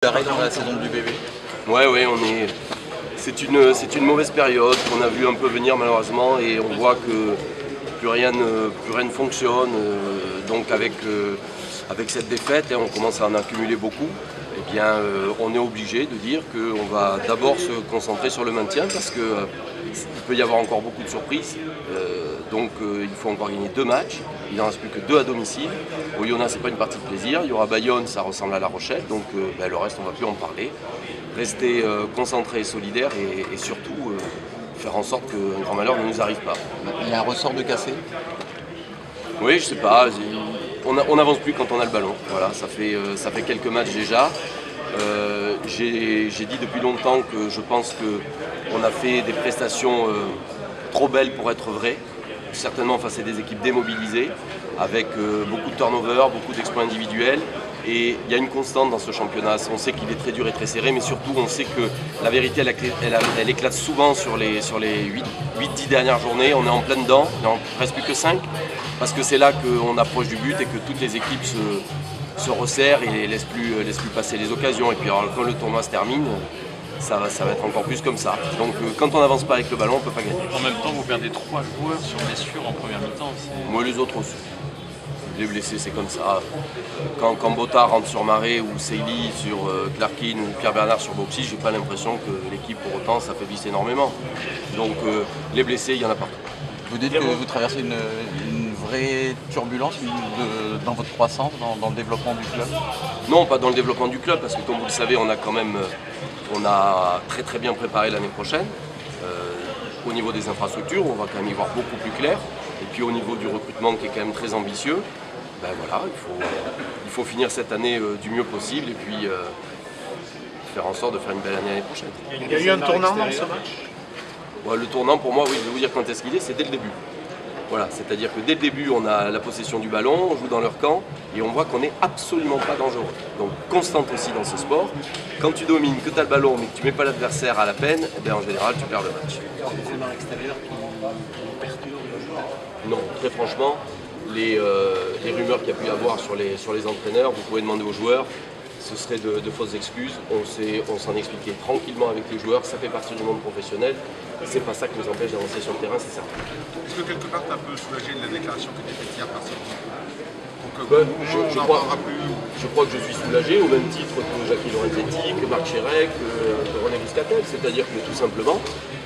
Arrêt dans la saison du bébé. Ouais, c'est une mauvaise période qu'on a vu un peu venir malheureusement et on voit que plus rien ne fonctionne. Donc avec cette défaite, et on commence à en accumuler beaucoup, eh bien, on est obligé de dire qu'on va d'abord se concentrer sur le maintien parce qu'il peut y avoir encore beaucoup de surprises. Donc il faut encore gagner 2 matchs. Il n'en reste plus que 2 à domicile. Oyonnax, c'est pas une partie de plaisir. Il y aura Bayonne, ça ressemble à La Rochelle. Donc le reste, on ne va plus en parler. Rester concentré et solidaire et surtout faire en sorte qu'un grand malheur ne nous arrive pas. Il y a un ressort de cassé. Oui, je sais pas. On n'avance plus quand on a le ballon. Voilà, ça fait quelques matchs déjà. J'ai dit depuis longtemps que je pense qu'on a fait des prestations trop belles pour être vraies. Certainement face à des équipes démobilisées, avec beaucoup de turnover, beaucoup d'exploits individuels. Et il y a une constante dans ce championnat. On sait qu'il est très dur et très serré, mais surtout on sait que la vérité elle éclate souvent sur les 8-10 dernières journées. On est en plein dedans, il n'en reste plus que 5, parce que c'est là qu'on approche du but et que toutes les équipes se resserrent et laissent plus passer les occasions. Et puis alors, quand le tournoi se termine, ça va être encore plus comme ça. Donc quand on n'avance pas avec le ballon, on ne peut pas gagner. En même temps, vous perdez 3 joueurs sur blessure en première mi-temps. Moi, les autres aussi. Les blessés, c'est comme ça. Quand Botta rentre sur Marais ou Seili sur Clarkin ou Pierre Bernard sur Boxy, j'ai pas l'impression que l'équipe pour autant s'affaiblisse énormément. Donc les blessés, il y en a partout. Vous dites que vous traversez une vraie turbulence dans votre croissance, dans le développement du club? Non, pas dans le développement du club, parce que comme vous le savez, on a très très bien préparé l'année prochaine. Au niveau des infrastructures, on va quand même y voir beaucoup plus clair. Et puis au niveau du recrutement qui est quand même très ambitieux, ben voilà, il faut finir cette année du mieux possible et puis faire en sorte de faire une belle année l'année prochaine. Il y a eu un tournant dans ce match? Ouais, le tournant pour moi, oui, je vais vous dire quand est-ce qu'il est, c'est dès le début. Voilà, c'est-à-dire que dès le début, on a la possession du ballon, on joue dans leur camp et on voit qu'on n'est absolument pas dangereux. Donc constante aussi dans ce sport. Quand tu domines, que tu as le ballon mais que tu ne mets pas l'adversaire à la peine, eh bien, en général, tu perds le match. Des éléments extérieurs qui perturbent le joueur? Non, très franchement, les rumeurs qu'il y a pu y avoir sur les entraîneurs, vous pouvez demander aux joueurs, ce serait de fausses excuses. On s'en expliquait tranquillement avec les joueurs, ça fait partie du monde professionnel. C'est pas ça qui nous empêche d'avancer sur le terrain, c'est certain. Est-ce que quelque part tu es un peu soulagé de la déclaration qui a été faite hier par Céline? Je crois que je suis soulagé au même titre que Jackie Lorenzetti, que Marc Chérec, que René Muscatel. C'est-à-dire que tout simplement,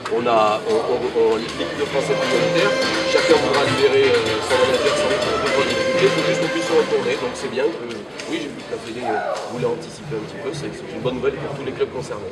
l'équipe de France est prioritaire, chacun voudra libérer son manager sans grande difficulté, il faut juste qu'on puisse se retourner. Donc c'est bien que, oui, j'ai vu que la Fédé voulait anticiper un petit peu, c'est une bonne nouvelle pour tous les clubs concernés.